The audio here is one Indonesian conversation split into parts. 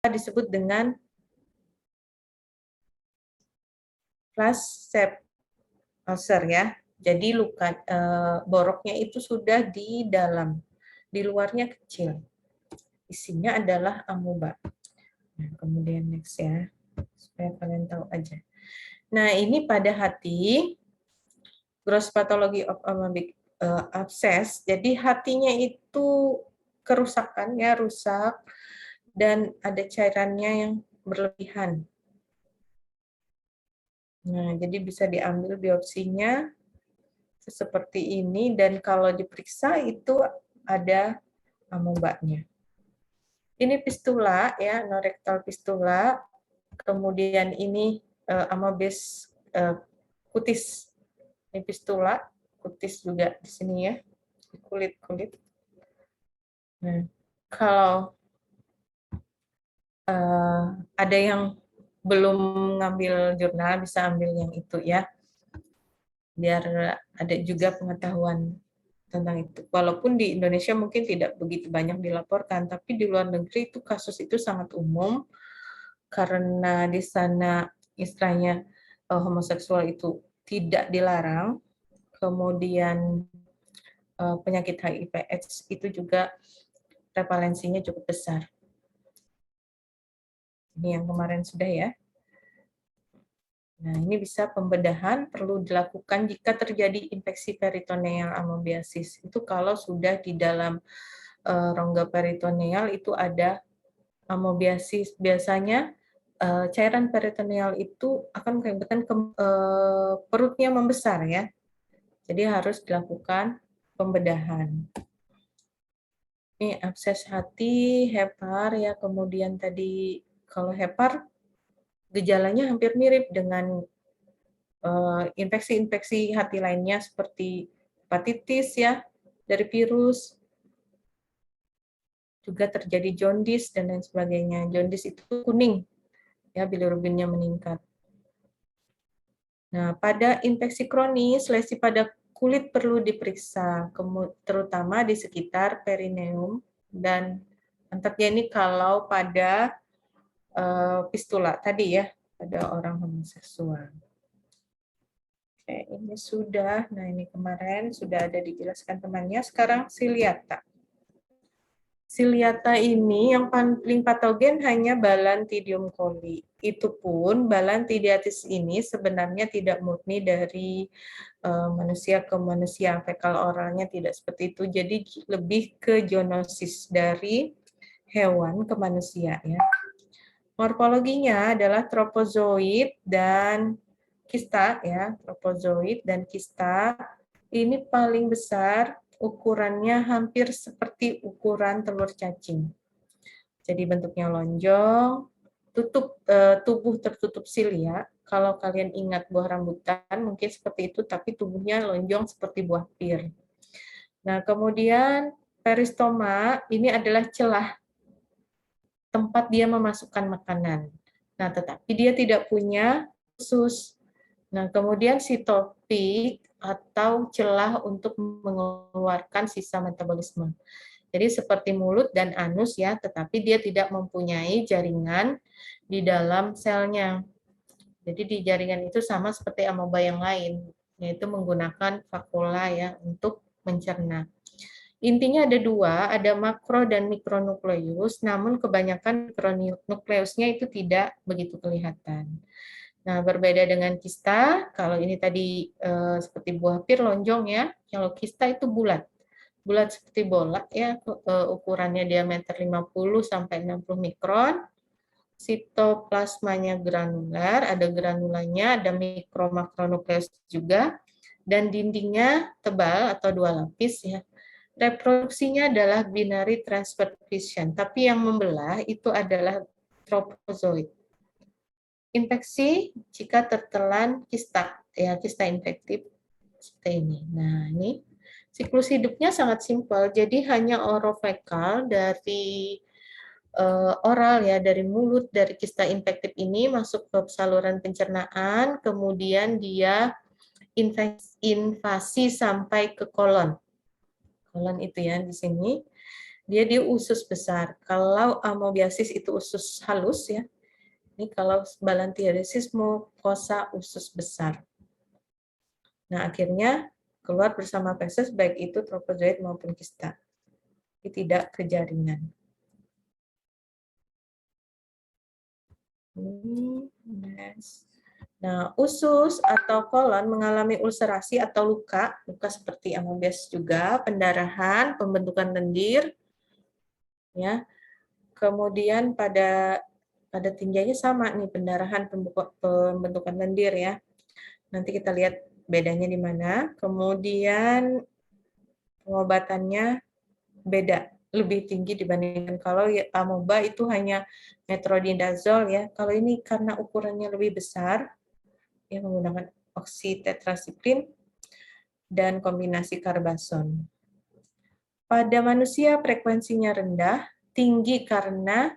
disebut dengan flash septic ulcer ya. Jadi luka boroknya itu sudah di dalam, di luarnya kecil. Isinya adalah amoeba. Nah, kemudian next ya, supaya kalian tahu aja. Nah, ini pada hati, gross pathology of amoebic abscess. Jadi hatinya itu kerusakan ya, rusak dan ada cairannya yang berlebihan. Nah, jadi bisa diambil biopsinya seperti ini dan kalau diperiksa itu ada amobanya. Ini fistula ya, anorektal fistula. Kemudian ini amobes kutis. Ini fistula, kutis juga di sini ya, di kulit-kulit. Nah, kalau ada yang belum ngambil jurnal bisa ambil yang itu ya, biar ada juga pengetahuan tentang itu. Walaupun di Indonesia mungkin tidak begitu banyak dilaporkan, tapi di luar negeri itu kasus itu sangat umum karena di sana istilahnya homoseksual itu tidak dilarang. Kemudian penyakit HIV/AIDS itu juga prevalensinya cukup besar. Ini yang kemarin sudah ya. Nah, ini bisa pembedahan perlu dilakukan jika terjadi infeksi peritoneal amoebiasis. Itu kalau sudah di dalam rongga peritoneal itu ada amoebiasis. Biasanya cairan peritoneal itu akan mengakibatkan perutnya membesar ya. Jadi harus dilakukan pembedahan. Ini abses hati, hepar ya, kemudian tadi kalau hepar gejalanya hampir mirip dengan infeksi-infeksi hati lainnya seperti hepatitis ya, dari virus, juga terjadi jaundice dan lain sebagainya. Jaundice itu kuning, ya bilirubinnya meningkat. Nah, pada infeksi kronis, lesi pada kulit perlu diperiksa, terutama di sekitar perineum dan antaranya ini kalau pada fistula tadi ya, pada orang homoseksual. Oke, ini sudah. Nah, ini kemarin sudah ada dijelaskan temannya. Sekarang siliata. Siliata ini yang paling patogen hanya Balantidium coli. Itu pun Balantidiatis ini sebenarnya tidak murni dari manusia ke manusia, fekal oralnya tidak seperti itu. Jadi lebih ke zoonosis dari hewan ke manusia ya. Morfologinya adalah tropozoid dan kista ya, tropozoid dan kista. Ini paling besar, ukurannya hampir seperti ukuran telur cacing. Jadi bentuknya lonjong, tubuh tertutup silia. Kalau kalian ingat buah rambutan, mungkin seperti itu, tapi tubuhnya lonjong seperti buah pir. Nah, kemudian peristoma ini adalah celah tempat dia memasukkan makanan. Nah, tetapi dia tidak punya usus. Nah, kemudian sitopik atau celah untuk mengeluarkan sisa metabolisme. Jadi seperti mulut dan anus ya, tetapi dia tidak mempunyai jaringan di dalam selnya. Jadi di jaringan itu sama seperti amoeba yang lain, yaitu menggunakan vakuola ya untuk mencerna. Intinya ada dua, ada makro dan mikronukleus, namun kebanyakan mikronukleusnya itu tidak begitu kelihatan. Nah, berbeda dengan kista, kalau ini tadi seperti buah pir lonjong ya, kalau kista itu bulat. Bulat seperti bola ya, ukurannya diameter 50 sampai 60 mikron. Sitoplasmanya granular, ada granulanya, ada mikro-makronukleus juga, dan dindingnya tebal atau dua lapis ya. Reproduksinya adalah binary transfer fission, tapi yang membelah itu adalah tropozoid. Infeksi jika tertelan kista, ya kista infektif seperti ini. Nah, ini siklus hidupnya sangat simpel, jadi hanya orofekal dari oral ya, dari mulut dari kista infektif ini masuk ke saluran pencernaan, kemudian dia invasi sampai ke kolon. Kolon itu ya di sini. dia usus besar. Kalau amoebiasis itu usus halus ya. Ini kalau balantiasis mukosa usus besar. Nah, akhirnya keluar bersama feses baik itu tropozoid maupun kista. Ini tidak kejaringan. Nah, usus atau kolon mengalami ulcerasi atau luka seperti amoebiasis juga, pendarahan, pembentukan lendir, ya. Kemudian pada tinjanya sama nih, pendarahan, pembentukan lendir ya. Nanti kita lihat bedanya di mana. Kemudian pengobatannya beda, lebih tinggi dibandingkan kalau amoeba itu hanya metronidazole ya. Kalau ini karena ukurannya lebih besar, ya menggunakan oksitetrasikline dan kombinasi karbason. Pada manusia frekuensinya rendah, tinggi karena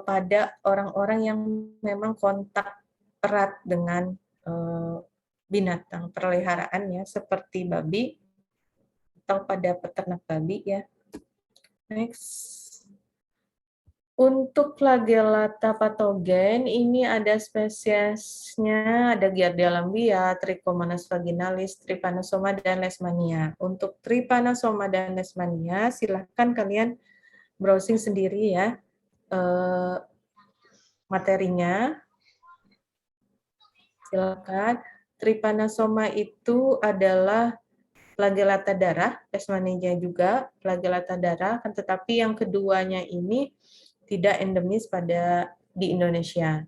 pada orang-orang yang memang kontak erat dengan binatang peliharaan ya, seperti babi atau pada peternak babi ya. Next. Untuk flagellata patogen, ini ada spesiesnya, ada Giardia lamblia, Trichomonas vaginalis, Trypanosoma, dan Leishmania. Untuk Trypanosoma dan Leishmania, silahkan kalian browsing sendiri ya materinya. Silakan. Trypanosoma itu adalah flagellata darah, Leishmania juga flagellata darah, tetapi yang keduanya ini tidak endemis di Indonesia.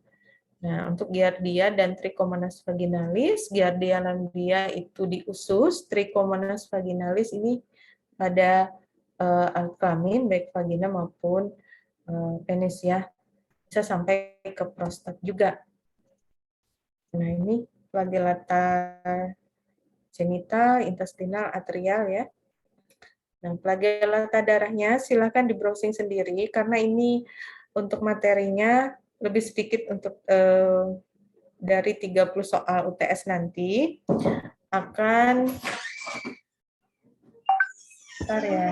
Nah, untuk Giardia dan Trichomonas vaginalis, Giardia lamblia itu di usus, Trichomonas vaginalis ini pada alkalamin, baik vagina maupun penis ya. Bisa sampai ke prostat juga. Nah, ini flagellata genital, intestinal, atrial ya. Nah, flagellata darahnya silakan di browsing sendiri karena ini untuk materinya lebih sedikit untuk dari 30 soal UTS nanti akan bentar ya.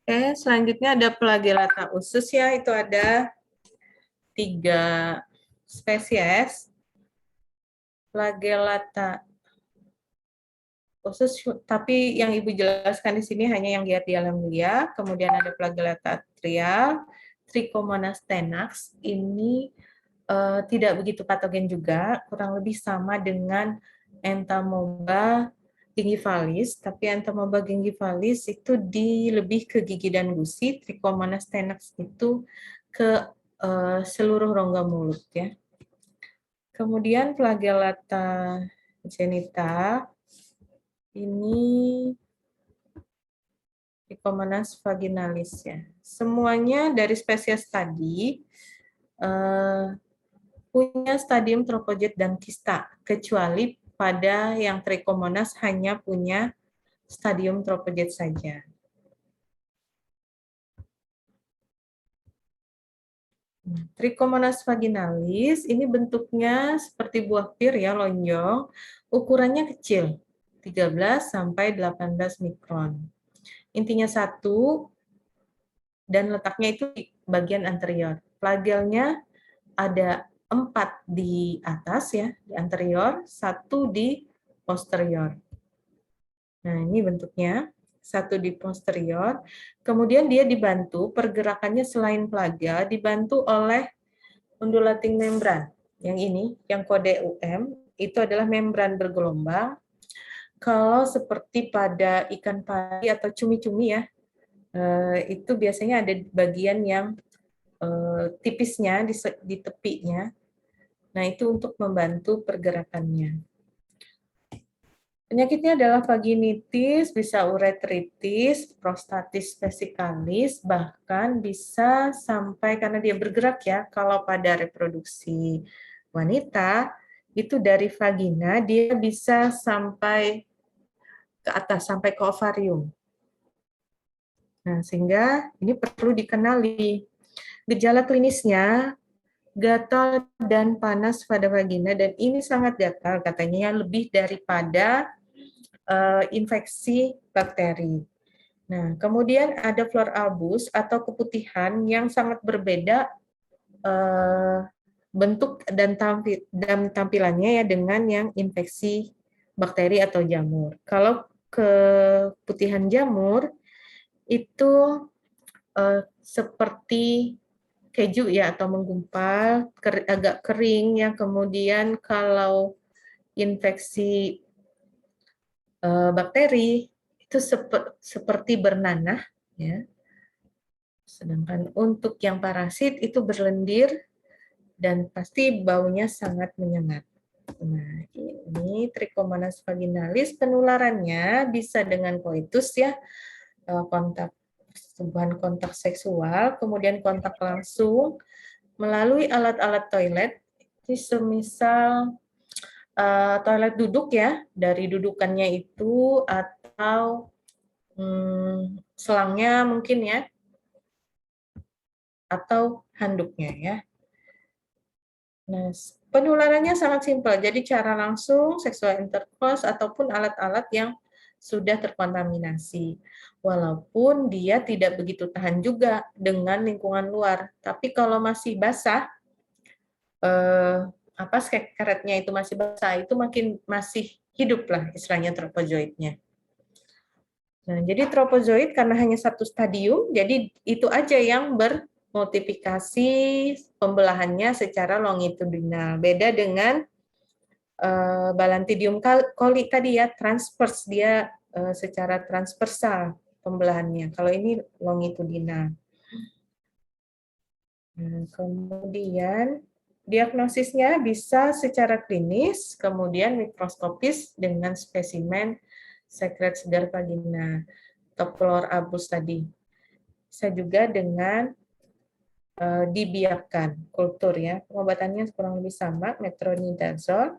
Oke, selanjutnya ada flagellata usus ya, itu ada 3 spesies. Flagellata usus, tapi yang Ibu jelaskan di sini hanya yang Giardia lamblia, kemudian ada flagellata atrial, Trichomonas tenax, ini tidak begitu patogen juga, kurang lebih sama dengan Entamoeba gingivalis, tapi Entamoeba gingivalis itu lebih ke gigi dan gusi, Trichomonas tenax itu ke seluruh rongga mulut ya. Kemudian flagellata genita ini Trichomonas vaginalis ya. Semuanya dari spesies tadi punya stadium tropozoid dan kista, kecuali pada yang Trichomonas hanya punya stadium tropozoid saja. Trichomonas vaginalis ini bentuknya seperti buah pir ya, lonjong, ukurannya kecil, 13 sampai 18 mikron. Intinya satu, dan letaknya itu di bagian anterior. Flagelnya ada 4 di atas ya, di anterior, 1 di posterior. Nah, ini bentuknya, 1 di posterior. Kemudian dia dibantu, pergerakannya selain flagel, dibantu oleh undulating membran. Yang ini, yang kode UM, itu adalah membran bergelombang. Kalau seperti pada ikan pari atau cumi-cumi ya, itu biasanya ada bagian yang tipisnya di tepinya. Nah, itu untuk membantu pergerakannya. Penyakitnya adalah vaginitis, bisa uretritis, prostatis vesikalis, bahkan bisa sampai, karena dia bergerak ya, kalau pada reproduksi wanita, itu dari vagina dia bisa sampai ke atas, sampai ke ovarium. Nah, sehingga ini perlu dikenali. Gejala klinisnya, gatal dan panas pada vagina, dan ini sangat gatal katanya lebih daripada infeksi bakteri. Nah, kemudian ada flor albus atau keputihan yang sangat berbeda bentuk dan tampilannya ya dengan yang infeksi bakteri atau jamur. Kalau keputihan jamur itu seperti keju ya atau menggumpal, agak kering ya. Kemudian kalau infeksi bakteri itu seperti bernanah ya. Sedangkan untuk yang parasit itu berlendir dan pasti baunya sangat menyengat. Nah, ini Trichomonas vaginalis, penularannya bisa dengan koitus ya, kontak sentuhan kontak seksual, kemudian kontak langsung melalui alat-alat toilet, semisal toilet duduk ya, dari dudukannya itu atau selangnya mungkin ya, atau handuknya ya. Nah, penularannya sangat simpel, jadi cara langsung, seksual intercourse, ataupun alat-alat yang sudah terkontaminasi. Walaupun dia tidak begitu tahan juga dengan lingkungan luar. Tapi kalau masih basah, karetnya itu masih basah, itu masih hidup lah istilahnya tropozoitnya. Nah, jadi tropozoit karena hanya satu stadium, jadi itu aja yang multiplikasi pembelahannya secara longitudinal. Beda dengan Balantidium coli tadi ya, transverse, dia secara transversal pembelahannya. Kalau ini longitudinal. Kemudian diagnosisnya bisa secara klinis, kemudian mikroskopis dengan spesimen sekret segar vagina atau flor albus tadi. Bisa juga dengan dibiarkan kultur ya. Pengobatannya kurang lebih sama, metronidazole.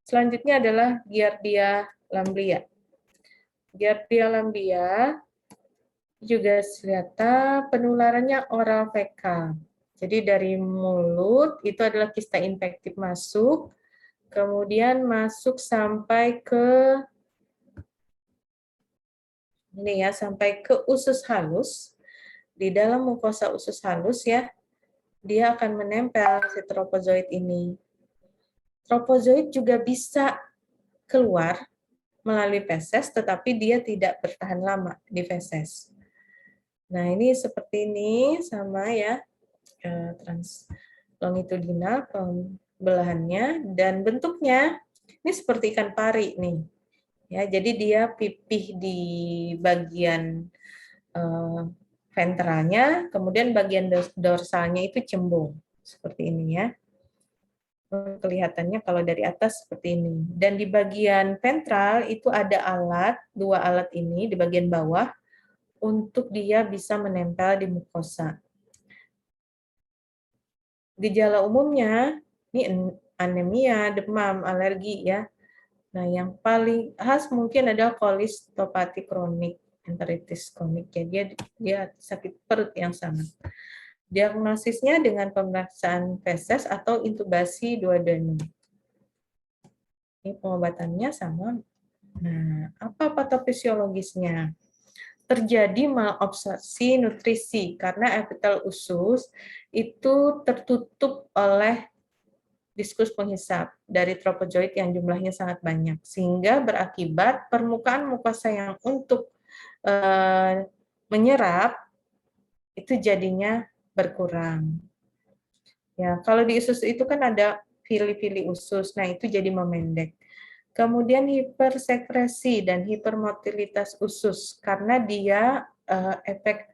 Selanjutnya adalah Giardia lamblia. Giardia lamblia juga ternyata penularannya oral fekal. Jadi dari mulut itu adalah kista infektif masuk, kemudian masuk sampai ke ini ya, sampai ke usus halus. Di dalam mukosa usus halus ya, dia akan menempel si tropozoit ini. Tropozoit juga bisa keluar melalui feses, tetapi dia tidak bertahan lama di feses. Nah, ini seperti ini sama ya, longitudinal pembelahannya, dan bentuknya ini seperti ikan pari nih. Ya, jadi dia pipih di bagian ventralnya, kemudian bagian dorsalnya itu cembung seperti ini ya. Kelihatannya kalau dari atas seperti ini. Dan di bagian ventral itu ada dua alat ini di bagian bawah untuk dia bisa menempel di mukosa. Gejala umumnya ini anemia, demam, alergi ya. Nah, yang paling khas mungkin adalah kolistopati kronik, enteritis kronik ya, dia sakit perut yang sama. Diagnosisnya dengan pemeriksaan feses atau intubasi duodenum. Ini pengobatannya sama Nah, apa patofisiologisnya? Terjadi malabsorpsi nutrisi karena epitel usus itu tertutup oleh diskus penghisap dari tropozoid yang jumlahnya sangat banyak, sehingga berakibat permukaan mukosa yang untuk menyerap itu jadinya berkurang. Ya, kalau di usus itu kan ada fili-fili usus, nah itu jadi memendek. Kemudian hipersekresi dan hipermotilitas usus karena dia efek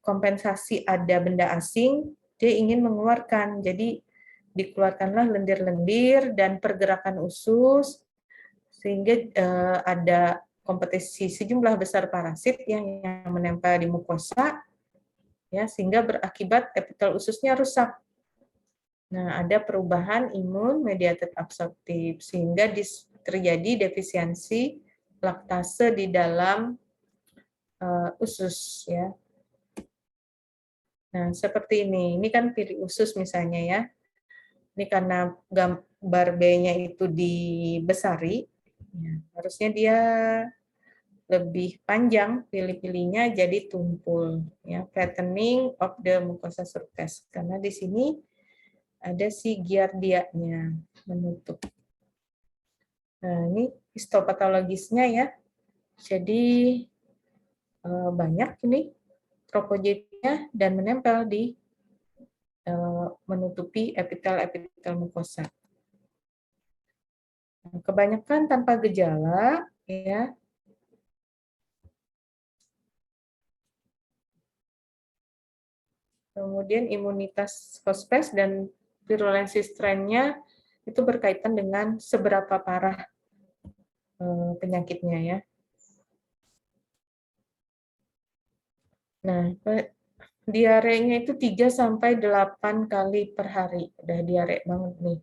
kompensasi ada benda asing, dia ingin mengeluarkan. Jadi dikeluarkanlah lendir-lendir dan pergerakan usus sehingga ada kompetisi sejumlah besar parasit yang menempel di mukosa, ya, sehingga berakibat epitel ususnya rusak. Nah, ada perubahan imun mediated absorptif sehingga terjadi defisiensi laktase di dalam usus, ya. Nah, seperti ini. Ini kan pili usus misalnya, ya. Ini karena gambar B-nya itu dibesari, ya, harusnya dia lebih panjang pilih-pilihnya jadi tumpul, ya, flattening of the mucosa surface. Karena di sini ada si giardianya menutup. Nah, ini histopatologisnya, ya. Jadi banyak ini tropozoitnya dan menempel di menutupi epitel-epitel mukosa. Kebanyakan tanpa gejala, ya. Kemudian imunitas hospes dan virulensi strain-nya itu berkaitan dengan seberapa parah penyakitnya, ya. Nah, diarenya itu 3-8 kali per hari. Udah diare banget nih.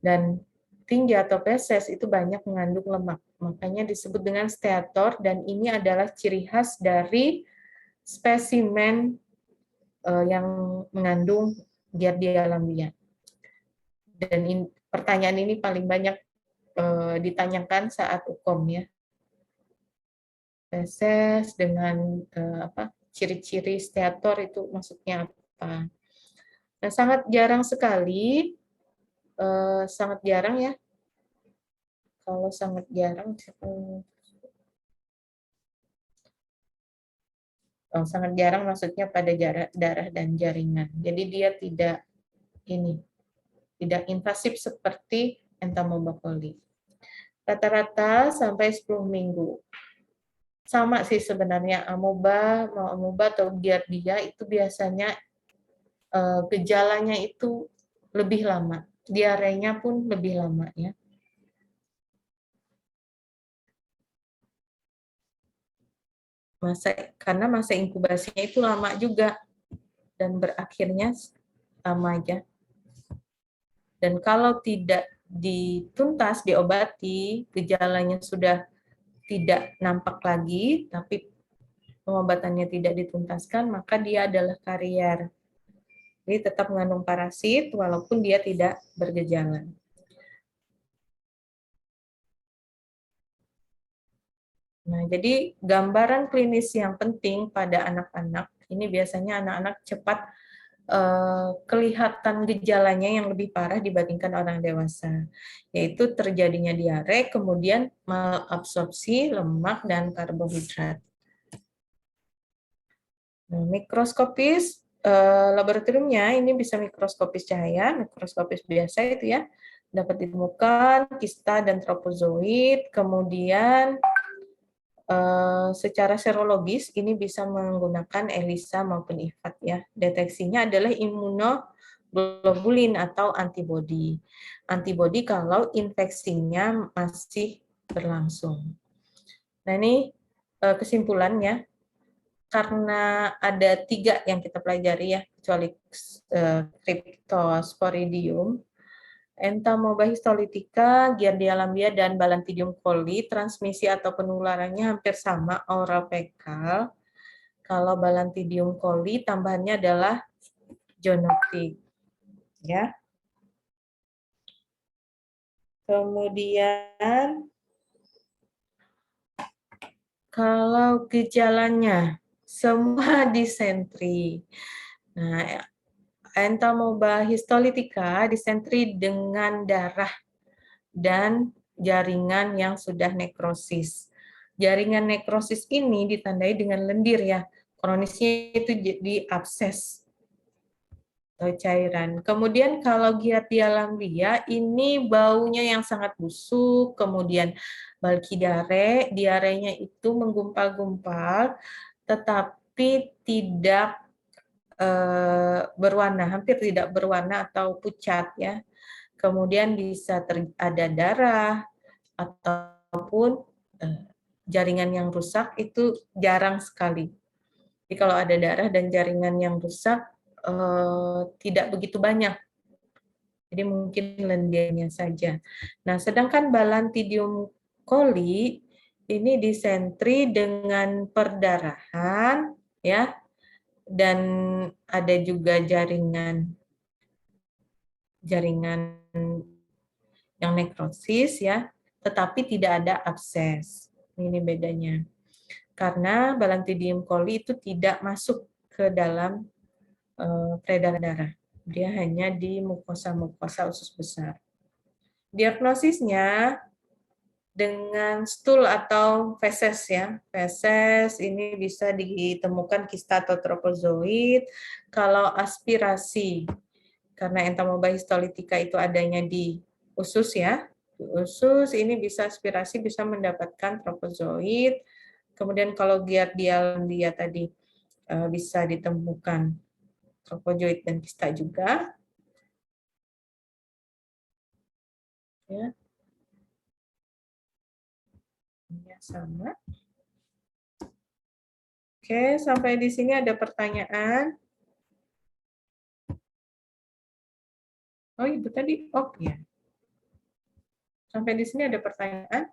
Dan tinggi atau feses itu banyak mengandung lemak. Makanya disebut dengan steator dan ini adalah ciri khas dari spesimen yang mengandung Giardia lamblia. Dan pertanyaan ini paling banyak ditanyakan saat UKOM, ya. Feses dengan ciri-ciri steator itu maksudnya apa? Nah, sangat jarang sekali, sangat jarang, ya. Kalau sangat jarang, sangat jarang maksudnya pada darah dan jaringan. Jadi dia tidak invasif seperti Entamoeba coli. Rata-rata sampai 10 minggu. Sama sih sebenarnya amoeba atau giardia itu biasanya gejalanya itu lebih lama. Diarenya pun lebih lama, ya. Karena masa inkubasinya itu lama juga dan berakhirnya lama aja. Dan kalau tidak dituntas, diobati, gejalanya sudah tidak nampak lagi, tapi pengobatannya tidak dituntaskan, maka dia adalah karier. Jadi tetap mengandung parasit walaupun dia tidak bergejala. Nah, jadi gambaran klinis yang penting pada anak-anak, ini biasanya anak-anak cepat kelihatan gejalanya yang lebih parah dibandingkan orang dewasa, yaitu terjadinya diare, kemudian malabsorpsi lemak dan karbohidrat. Nah, mikroskopis laboratoriumnya ini bisa mikroskopis cahaya, mikroskopis biasa itu, ya, dapat ditemukan kista dan tropozoid, kemudian secara serologis ini bisa menggunakan ELISA maupun IFAD, ya. Deteksinya adalah imunoglobulin atau antibodi. Antibodi kalau infeksinya masih berlangsung. Nah, ini kesimpulannya, karena ada 3 yang kita pelajari, ya, kecuali Cryptosporidium, Entamoeba histolytica, Giardia lamblia, dan Balantidium coli, transmisi atau penularannya hampir sama, oral fekal. Kalau Balantidium coli, tambahannya adalah zoonotik, ya. Kemudian Kalau gejalanya semua disentri. Nah, entamoeba histolitika disentri dengan darah dan jaringan yang sudah nekrosis. Jaringan nekrosis ini ditandai dengan lendir ya. Kronisnya itu jadi abses atau cairan. Kemudian kalau Giardia lamblia ini baunya yang sangat busuk, kemudian bulky diare, diarenya itu menggumpal-gumpal, tetapi tidak berwarna, hampir tidak berwarna atau pucat ya. Kemudian bisa ada darah ataupun jaringan yang rusak itu jarang sekali. Jadi kalau ada darah dan jaringan yang rusak tidak begitu banyak. Jadi mungkin lendirnya saja. Nah, sedangkan Balantidium coli ini disentri dengan perdarahan ya, dan ada juga jaringan yang nekrosis ya, tetapi tidak ada abses. Ini bedanya. Karena Balantidium coli itu tidak masuk ke dalam peredaran darah. Dia hanya di mukosa-mukosa usus besar. Diagnosisnya dengan stool atau feses ya. Feses ini bisa ditemukan kista atau tropozoid. Kalau aspirasi, karena entamoeba histolitika itu adanya di usus ya. Di usus ini bisa aspirasi, bisa mendapatkan tropozoid. Kemudian kalau Giardia lamblia tadi bisa ditemukan tropozoid dan kista juga. Ya. Ya, sama. Oke, sampai di sini ada pertanyaan. Oh, itu tadi. Oh, ya. Sampai di sini ada pertanyaan.